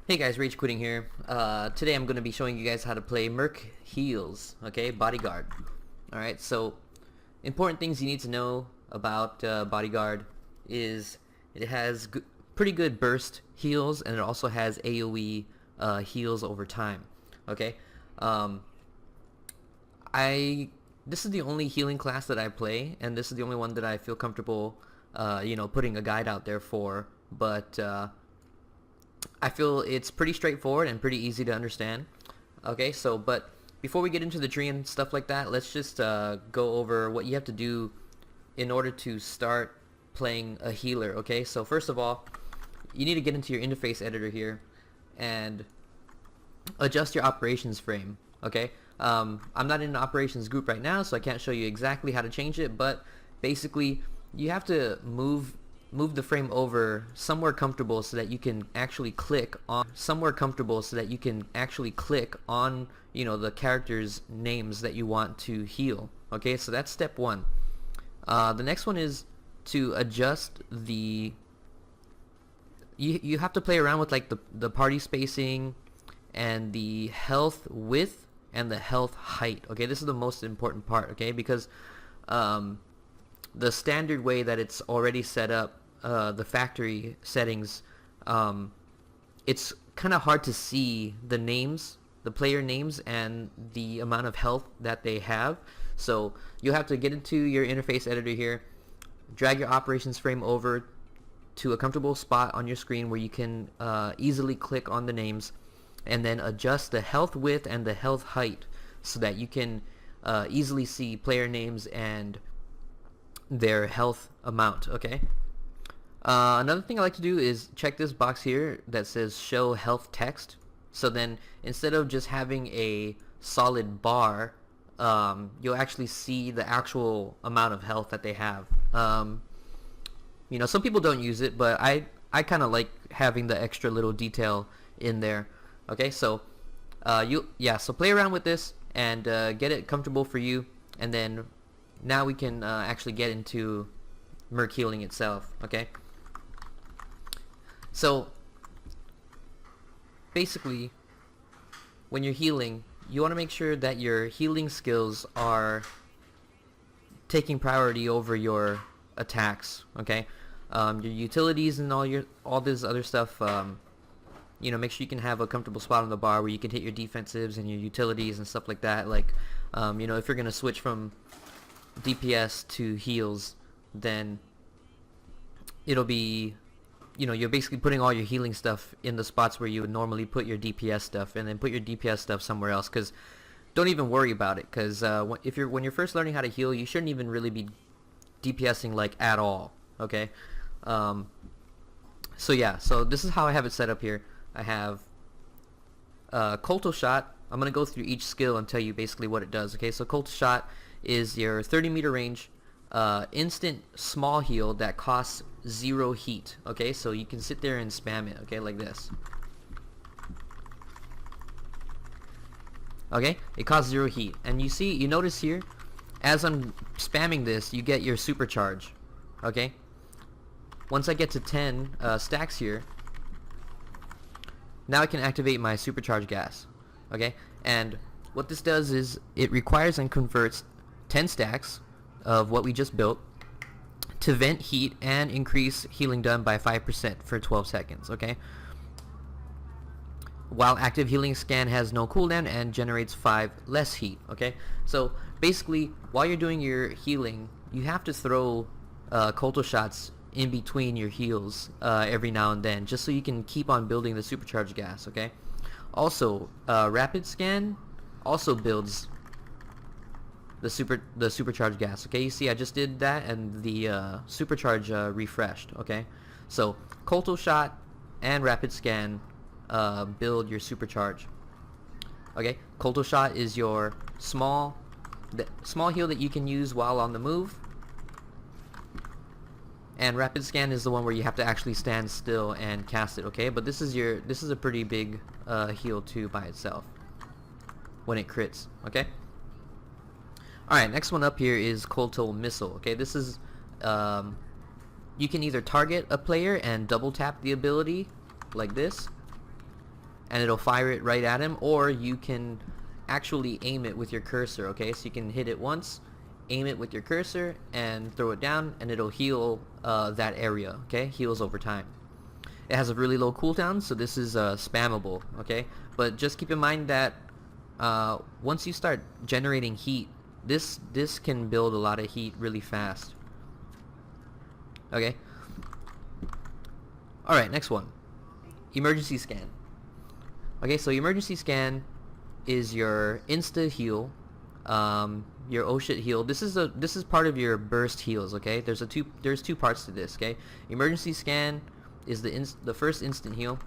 Hey guys, Rage Quitting here. Today I'm going to be showing you guys how to play Merc Heals, okay, Bodyguard. Alright, so important things you need to know about Bodyguard is it has pretty good burst heals, and it also has AoE heals over time, okay? This is the only healing class that I play, and this is the only one that I feel comfortable putting a guide out there for, but I feel it's pretty straightforward and pretty easy to understand. Okay, so but before we get into the tree and stuff like that, let's just go over what you have to do in order to start playing a healer. Okay, so first of all, you need to get into your interface editor here and adjust your operations frame. Okay, I'm not in an operations group right now, so I can't show you exactly how to change it, but basically you have to move the frame over somewhere comfortable so that you can actually click on the characters' names that you want to heal. Okay, so that's step one. The next one is to adjust the you have to play around with like the party spacing and the health width and the health height. Okay, this is the most important part, okay, because the standard way that it's already set up, the factory settings, it's kind of hard to see the names, the player names, and the amount of health that they have. So you'll have to get into your interface editor here, drag your operations frame over to a comfortable spot on your screen where you can easily click on the names, and then adjust the health width and the health height so that you can easily see player names and their health amount. Okay. Another thing I like to do is check this box here that says show health text. So then instead of just having a solid bar, you'll actually see the actual amount of health that they have. Some people don't use it, but I kind of like having the extra little detail in there. Okay, so so play around with this and get it comfortable for you, and then now we can actually get into Merc healing itself. Okay, so basically when you're healing, you want to make sure that your healing skills are taking priority over your attacks. Okay, your utilities and all this other stuff, make sure you can have a comfortable spot on the bar where you can hit your defensives and your utilities and stuff like that. Like if you're gonna switch from DPS to heals, then it'll be, you're basically putting all your healing stuff in the spots where you would normally put your DPS stuff, and then put your DPS stuff somewhere else, because don't even worry about it, because when you're first learning how to heal, you shouldn't even really be DPSing like at all. Okay, so this is how I have it set up here. I have Colto Shot. I'm going to go through each skill and tell you basically what it does. Okay, so Colto Shot is your 30-meter range instant small heal that costs 0 heat. Okay, so you can sit there and spam it, okay, like this. Okay, it costs 0 heat, and you notice here, as I'm spamming this, you get your supercharge. Okay, once I get to 10 stacks here, now I can activate my supercharge gas. Okay, and what this does is it requires and converts 10 stacks of what we just built to vent heat and increase healing done by 5% for 12 seconds. Okay, while active healing scan has no cooldown and generates 5 less heat. Okay, so basically while you're doing your healing, you have to throw Colto shots in between your heals every now and then, just so you can keep on building the supercharge gas. Okay, also rapid scan also builds the supercharge gas. Okay, you see I just did that, and the supercharge refreshed. Okay, so Colto shot and rapid scan build your supercharge. Okay, Colto shot is your small heal that you can use while on the move, and rapid scan is the one where you have to actually stand still and cast it. Okay, but this is a pretty big heal too by itself when it crits. Okay, alright, next one up here is Colto Missile. Okay, this is you can either target a player and double tap the ability like this, and it'll fire it right at him, or you can actually aim it with your cursor, okay? So you can hit it once, aim it with your cursor, and throw it down, and it'll heal that area, okay? Heals over time. It has a really low cooldown, so this is spammable, okay? But just keep in mind that once you start generating heat, this can build a lot of heat really fast. Okay? Alright, next one. Emergency scan. Okay, so emergency scan is your insta heal, your oh shit heal. This is part of your burst heals, okay? There's two parts to this, okay? Emergency scan is the first instant heal,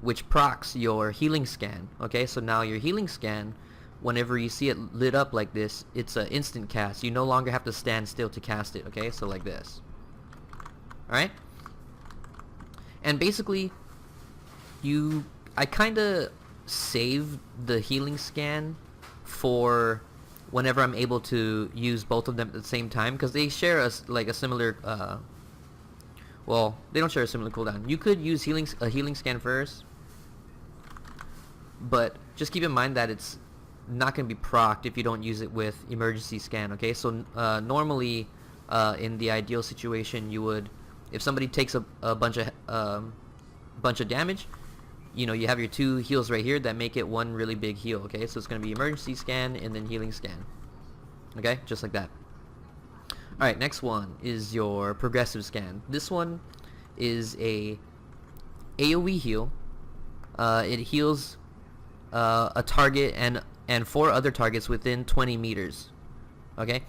which procs your healing scan, okay? So now your healing scan, whenever you see it lit up like this, it's an instant cast. You no longer have to stand still to cast it, okay? So like this. Alright? And basically, I kind of save the healing scan for whenever I'm able to use both of them at the same time, because they share a similar, well, they don't share a similar cooldown. You could use a healing scan first, but just keep in mind that it's not going to be procced if you don't use it with emergency scan, okay? So normally, in the ideal situation, you would, if somebody takes a bunch of damage, you know, you have your two heals right here that make it one really big heal, okay? So it's going to be emergency scan and then healing scan, okay? Just like that. Alright, next one is your progressive scan. This one is a AoE heal. It heals a target and 4 other targets within 20 meters, okay?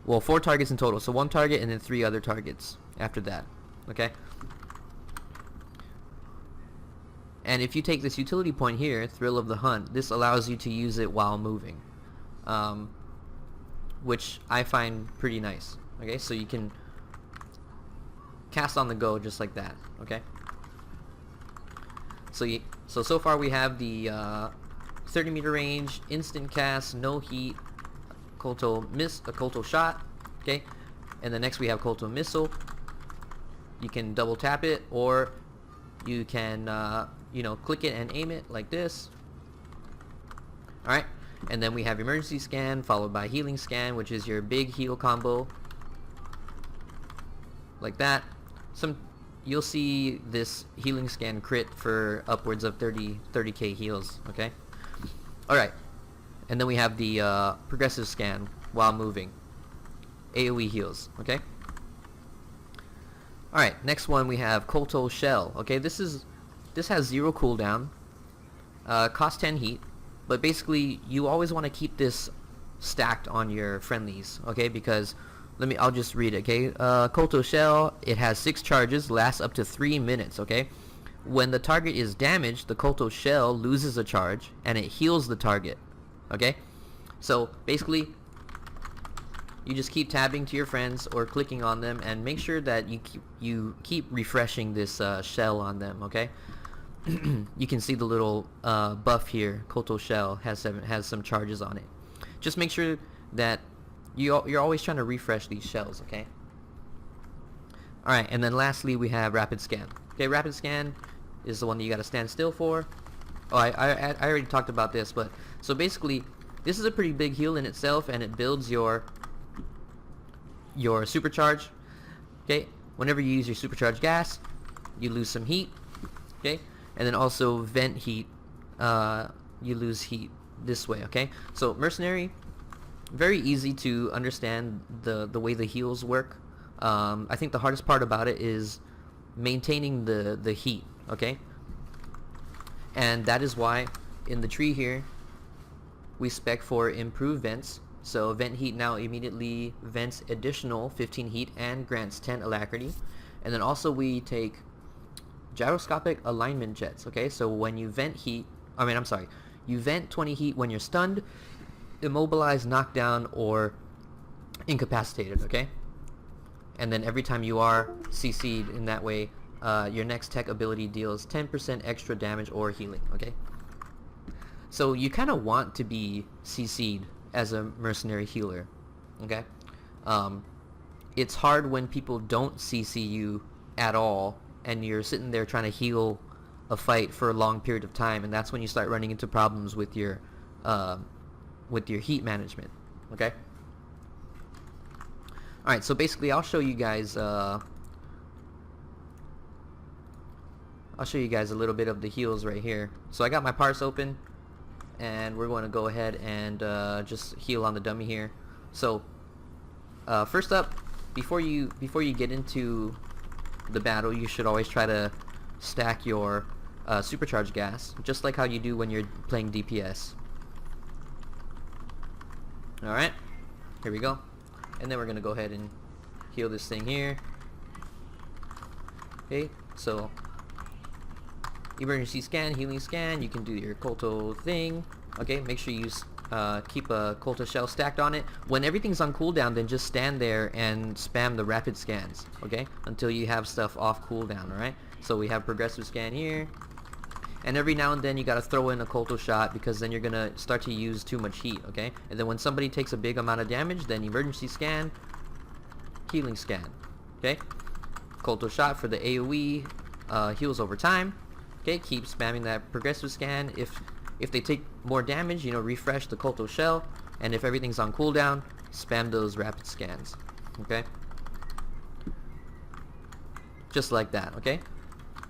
Well, 4 targets in total, so 1 target and then 3 other targets after that, okay? And if you take this utility point here, Thrill of the Hunt, this allows you to use it while moving, which I find pretty nice, okay? So you can cast on the go just like that, okay? So far we have the 30 meter range, instant cast, no heat, Kolto Kolto shot, okay? And then next we have Kolto missile. You can double tap it, or you can you know, click it and aim it like this. Alright, and then we have emergency scan followed by healing scan, which is your big heal combo like that. You'll see this healing scan crit for upwards of 30k heals, okay? Alright, and then we have the progressive scan while moving, AoE heals, okay? Alright, next one we have Kolto Shell, okay? This has 0 cooldown, costs 10 heat, but basically you always want to keep this stacked on your friendlies, okay? Because I'll just read it, okay? Kolto Shell, it has 6 charges, lasts up to 3 minutes, okay? When the target is damaged, the Kolto Shell loses a charge, and it heals the target, okay? So, basically, you just keep tabbing to your friends or clicking on them, and make sure that you keep refreshing this shell on them, okay? You can see the little buff here. Kolto Shell has some charges on it. Just make sure that you're always trying to refresh these shells, okay? Alright, and then lastly we have Rapid Scan. Okay, Rapid Scan is the one that you gotta stand still for. Oh, I already talked about this, but so basically this is a pretty big heal in itself, and it builds your supercharge. Okay, whenever you use your supercharged gas, you lose some heat, okay? And then also vent heat, you lose heat this way, okay? So Mercenary, very easy to understand the way the heals work. I think the hardest part about it is maintaining the heat, okay? And that is why in the tree here we spec for improved vents. So vent heat now immediately vents additional 15 heat and grants 10 alacrity. And then also we take gyroscopic alignment jets, okay? So when you vent heat, you vent 20 heat when you're stunned, immobilized, knocked down, or incapacitated, okay? And then every time you are CC'd in that way, your next tech ability deals 10% extra damage or healing, okay? So you kind of want to be CC'd as a mercenary healer, okay? It's hard when people don't CC you at all, and you're sitting there trying to heal a fight for a long period of time, and that's when you start running into problems with your heat management. Okay. All right. So basically, I'll show you guys. I'll show you guys a little bit of the heals right here. So I got my parts open, and we're going to go ahead and just heal on the dummy here. So first up, before you get into the battle, you should always try to stack your supercharged gas, just like how you do when you're playing DPS. Alright, here we go. And then we're going to go ahead and heal this thing here. Okay, so emergency scan, healing scan, you can do your Colto thing. Okay, make sure you keep a Colto shell stacked on it. When everything's on cooldown, then just stand there and spam the rapid scans, okay, until you have stuff off cooldown. Alright, so we have progressive scan here, and every now and then you gotta throw in a Colto shot, because then you're gonna start to use too much heat, okay? And then when somebody takes a big amount of damage, then emergency scan, healing scan, okay? Colto shot for the AoE heals over time. Okay, keep spamming that progressive scan. If they take more damage, refresh the Colto shell, and if everything's on cooldown, spam those rapid scans. Okay, just like that. Okay,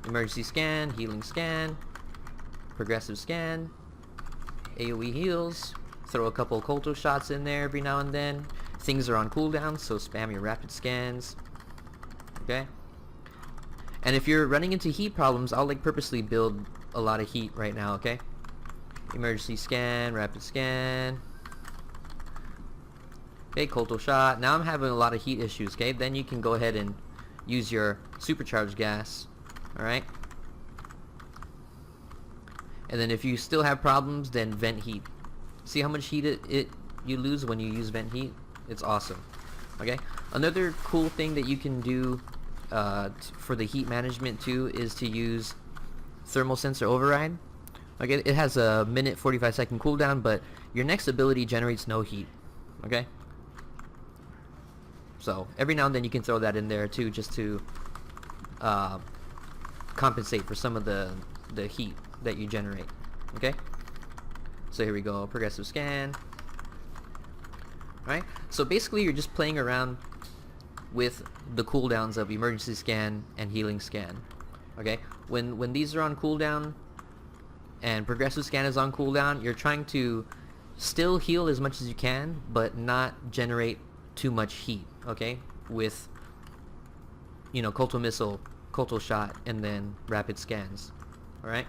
emergency scan, healing scan, progressive scan, AoE heals. Throw a couple of Colto shots in there every now and then. Things are on cooldown, so spam your rapid scans. Okay. And if you're running into heat problems, I'll purposely build a lot of heat right now, okay? Emergency scan, rapid scan. Okay, Colto shot. Now I'm having a lot of heat issues, okay? Then you can go ahead and use your supercharged gas, alright? And then if you still have problems, then vent heat. See how much heat you lose when you use vent heat? It's awesome, okay? Another cool thing that you can do for the heat management too is to use thermal sensor override. Okay, it has a minute 45-second cooldown, but your next ability generates no heat. Okay, so every now and then you can throw that in there too, just to compensate for some of the heat that you generate. Okay, so here we go, progressive scan. Right, so basically you're just playing around with the cooldowns of emergency scan and healing scan. Okay, when these are on cooldown and progressive scan is on cooldown, you're trying to still heal as much as you can, but not generate too much heat. Okay, with Colto missile, Colto shot, and then rapid scans. All right,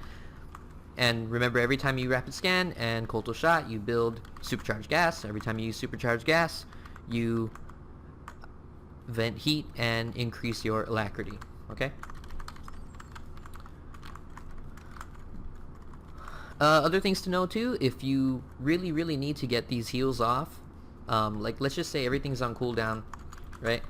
and remember, every time you rapid scan and Colto shot, you build supercharged gas. Every time you use supercharged gas, you vent heat and increase your alacrity. Okay, other things to know too, if you really need to get these heals off, let's just say everything's on cooldown, right?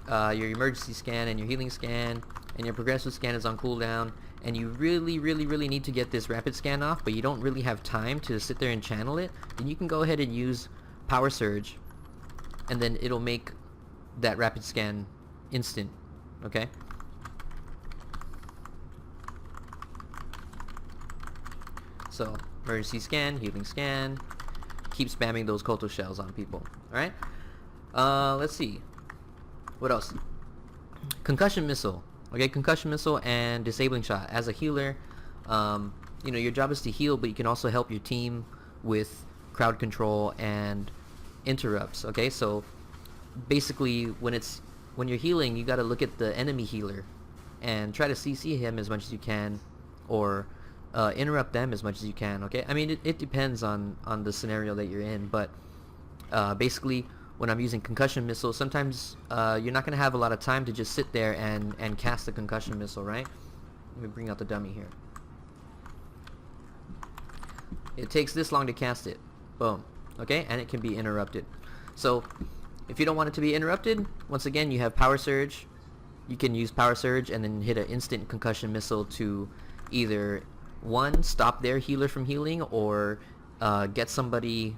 Your emergency scan and your healing scan and your progressive scan is on cooldown, and you really need to get this rapid scan off, but you don't really have time to sit there and channel it, then you can go ahead and use power surge, and then it'll make that rapid scan instant. Okay, so emergency scan, healing scan, keep spamming those Colto shells on people. Alright, let's see what else. Concussion missile. Okay, concussion missile and disabling shot. As a healer, your job is to heal, but you can also help your team with crowd control and interrupts. Okay, so basically when you're healing, you got to look at the enemy healer and try to CC him as much as you can, or interrupt them as much as you can. Okay, I mean it depends on the scenario that you're in, but basically when I'm using concussion missile, sometimes you're not going to have a lot of time to just sit there and cast the concussion missile, right? Let me bring out the dummy here. It takes this long to cast it. Boom. Okay, and it can be interrupted. So if you don't want it to be interrupted, once again, you have power surge. You can use power surge and then hit an instant concussion missile to either, one, stop their healer from healing, or get somebody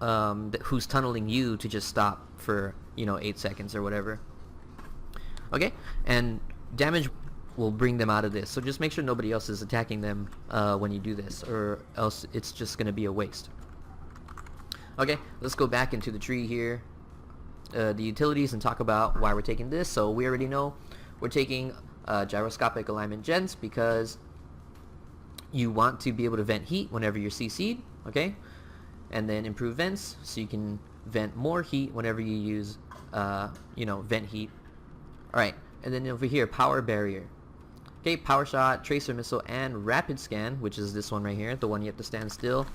who's tunneling you to just stop for 8 seconds or whatever. Okay, and damage will bring them out of this. So just make sure nobody else is attacking them when you do this, or else it's just going to be a waste. Okay, let's go back into the tree here, the utilities, and talk about why we're taking this. So we already know we're taking gyroscopic alignment gens because you want to be able to vent heat whenever you're CC'd, okay? And then improve vents so you can vent more heat whenever you use, vent heat. Alright, and then over here, power barrier. Okay, power shot, tracer missile, and rapid scan, which is this one right here, the one you have to stand still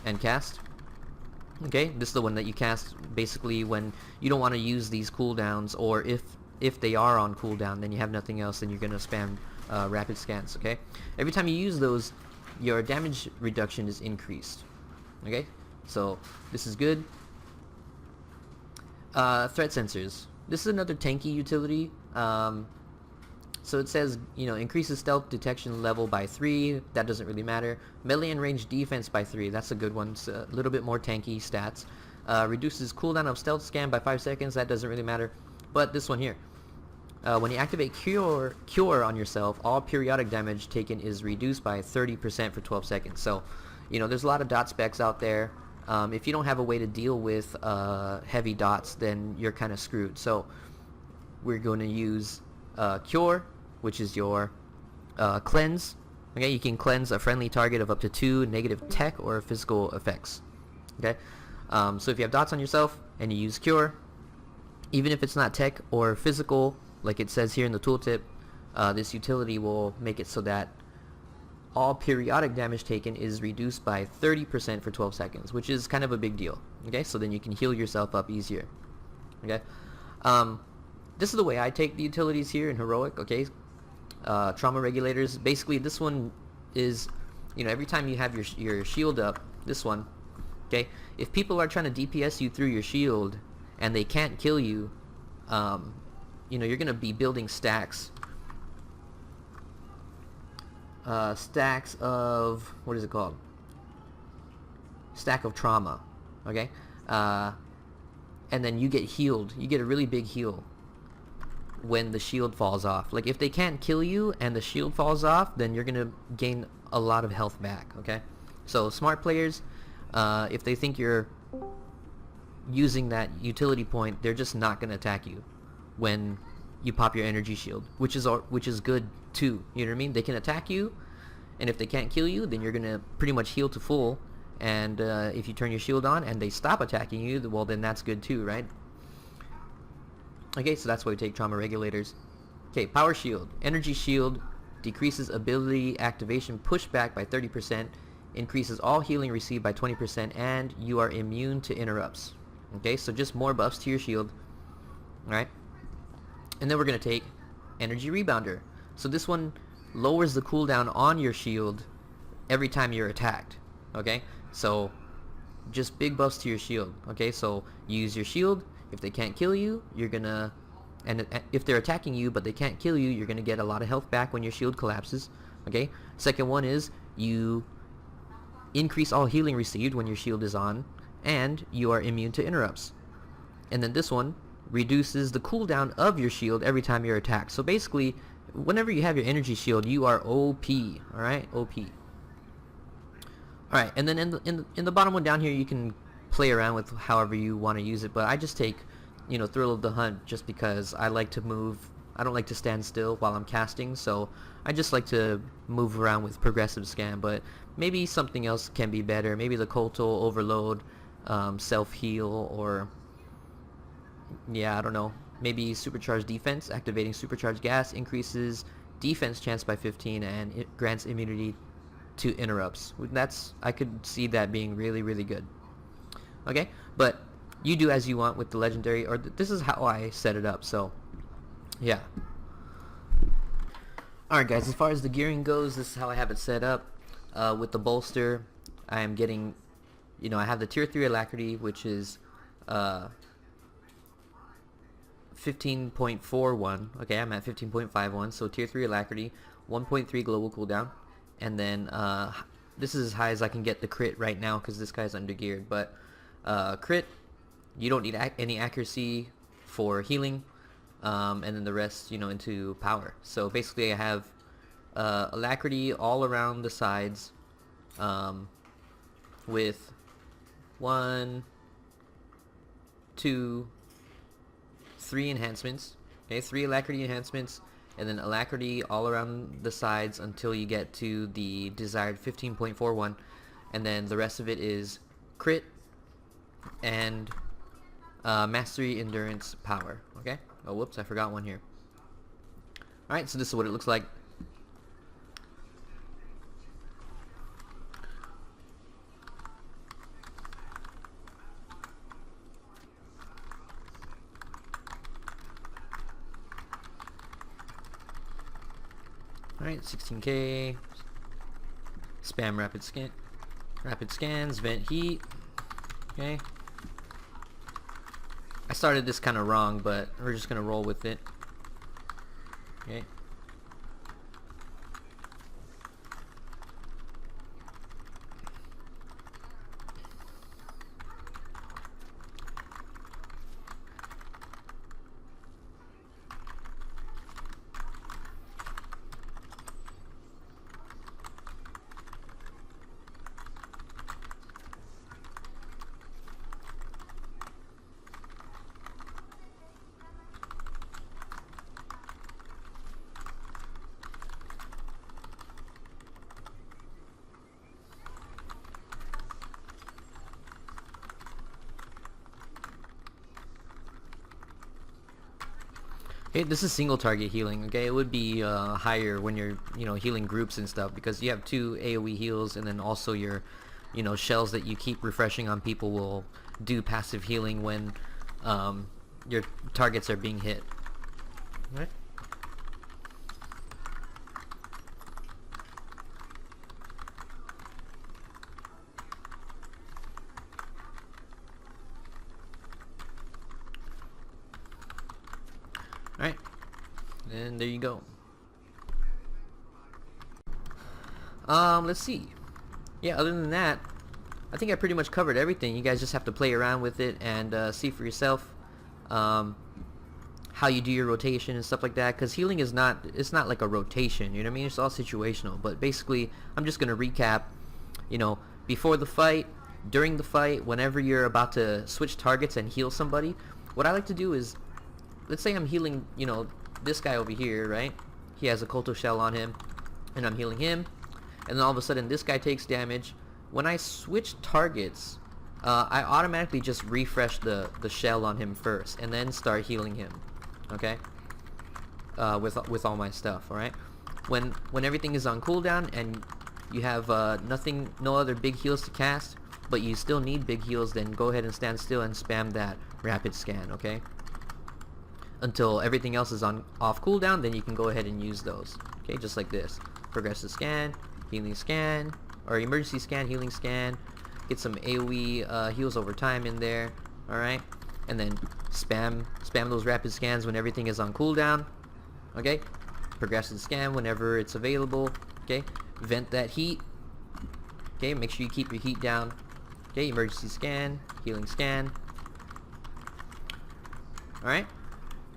and cast. Okay, this is the one that you cast basically when you don't want to use these cooldowns, or if they are on cooldown, then you have nothing else, then you're going to spam rapid scans, okay? Every time you use those, your damage reduction is increased, okay? So, this is good. Threat sensors. This is another tanky utility. So it says, increases stealth detection level by 3. That doesn't really matter. Melee and range defense by 3. That's a good one. It's a little bit more tanky stats. Reduces cooldown of stealth scan by 5 seconds. That doesn't really matter. But this one here. When you activate Cure on yourself, all periodic damage taken is reduced by 30% for 12 seconds. So, there's a lot of dot specs out there. If you don't have a way to deal with heavy dots, then you're kind of screwed. So we're going to use Cure, which is your cleanse. Okay, you can cleanse a friendly target of up to 2 negative tech or physical effects. Okay, so if you have dots on yourself and you use Cure, even if it's not tech or physical, like it says here in the tooltip, this utility will make it so that all periodic damage taken is reduced by 30% for 12 seconds, which is kind of a big deal. Okay, so then you can heal yourself up easier. Okay, this is the way I take the utilities here in Heroic. Okay, trauma regulators. Basically, this one is, every time you have your shield up, this one. Okay, if people are trying to DPS you through your shield and they can't kill you, you're gonna be building stacks. Stacks of, what is it called? Stack of trauma. Okay, and then you get healed. You get a really big heal when the shield falls off. Like if they can't kill you and the shield falls off, then you're gonna gain a lot of health back. Okay, so smart players, if they think you're using that utility point, they're just not gonna attack you when you pop your energy shield, which is good too. You know what I mean? They can attack you, and if they can't kill you, then you're gonna pretty much heal to full. And if you turn your shield on and they stop attacking you, well, then that's good too, right? Okay, so that's why we take trauma regulators. Okay, power shield. Energy shield decreases ability activation pushback by 30%, increases all healing received by 20%, and you are immune to interrupts. Okay, so just more buffs to your shield. Alright? And then we're going to take energy rebounder. So this one lowers the cooldown on your shield every time you're attacked. Okay, so just big buffs to your shield. Okay, so you use your shield. If they can't kill you, you're gonna, and if they're attacking you but they can't kill you, you're gonna get a lot of health back when your shield collapses. Okay, second one is you increase all healing received when your shield is on, and you are immune to interrupts. And then this one reduces the cooldown of your shield every time you're attacked. So basically, whenever you have your energy shield, you are OP. Alright, OP. Alright, and then in the bottom one down here, you can play around with however you want to use it, but I just take, Thrill of the Hunt, just because I like to move. I don't like to stand still while I'm casting, so I just like to move around with progressive scan. But maybe something else can be better. Maybe the Coastal Overload, self-heal, or I don't know. Maybe supercharged defense. Activating supercharged gas increases defense chance by 15, and it grants immunity to interrupts. I could see that being really, really good. Okay, but you do as you want with the legendary, or this is how I set it up. So yeah. Alright guys, as far as the gearing goes, this is how I have it set up. With the bolster, I am getting, I have the tier 3 alacrity, which is 15.41. Okay, I'm at 15.51, so tier 3 alacrity, 1.3 global cooldown, and then this is as high as I can get the crit right now because this guy's undergeared. But crit, you don't need any accuracy for healing. and then the rest, you know, into power. So basically I have alacrity all around the sides, with 1, 2, 3 enhancements. Okay, 3 alacrity enhancements, and then alacrity all around the sides until you get to the desired 15.41, and then the rest of it is crit and mastery, endurance, power. Okay. Oh, whoops, I forgot one here. Alright, so this is what it looks like. Alright, 16k. Spam rapid scans, vent heat. Okay. I started this kind of wrong, but we're just gonna roll with it. Okay. Okay, this is single target healing. Okay, it would be higher when you're, you know, healing groups and stuff, because you have 2 AoE heals, and then also your, you know, shells that you keep refreshing on people will do passive healing when your targets are being hit. Right? Alright, and there you go. Let's see. Yeah, other than that, I think I pretty much covered everything. You guys just have to play around with it and see for yourself how you do your rotation and stuff like that, because healing is not, it's not like a rotation, you know what I mean? It's all situational. But basically, I'm just going to recap, you know, before the fight, during the fight, whenever you're about to switch targets and heal somebody, what I like to do is, let's say I'm healing, you know, this guy over here, right? He has a Kolto shell on him, and I'm healing him, and then all of a sudden this guy takes damage. When I switch targets, I automatically just refresh the shell on him first, and then start healing him, okay? With all my stuff, alright? When everything is on cooldown, and you have no other big heals to cast, but you still need big heals, then go ahead and stand still and spam that rapid scan, okay? Until everything else is off cooldown, then you can go ahead and use those. Okay, just like this. Progressive scan, healing scan, or emergency scan, healing scan. Get some AoE heals over time in there. Alright? And then spam those rapid scans when everything is on cooldown. Okay? Progressive scan whenever it's available. Okay? Vent that heat. Okay, make sure you keep your heat down. Okay, emergency scan, healing scan. Alright?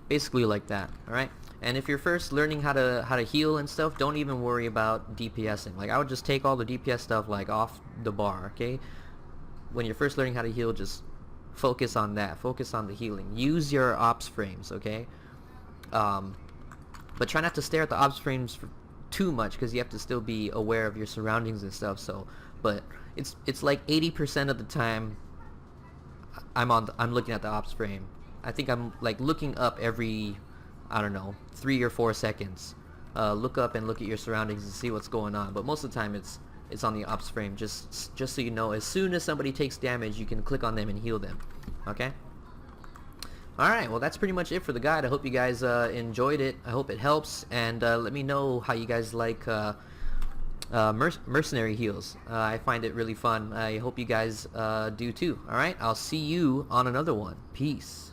Basically like that, alright? And if you're first learning how to heal and stuff, don't even worry about DPSing. Like, I would just take all the DPS stuff like off the bar, okay? When you're first learning how to heal, just focus on that. Focus on the healing. Use your ops frames, okay? But try not to stare at the ops frames for too much, because you have to still be aware of your surroundings and stuff. So, but it's like 80% of the time I'm looking at the ops frame. I think I'm like looking up every, I don't know, 3 or 4 seconds. Look up and look at your surroundings and see what's going on. But most of the time it's on the ops frame, just so you know, as soon as somebody takes damage, you can click on them and heal them. Okay? Alright, well that's pretty much it for the guide. I hope you guys enjoyed it. I hope it helps, and let me know how you guys like mercenary heals. I find it really fun. I hope you guys do too. Alright, I'll see you on another one. Peace.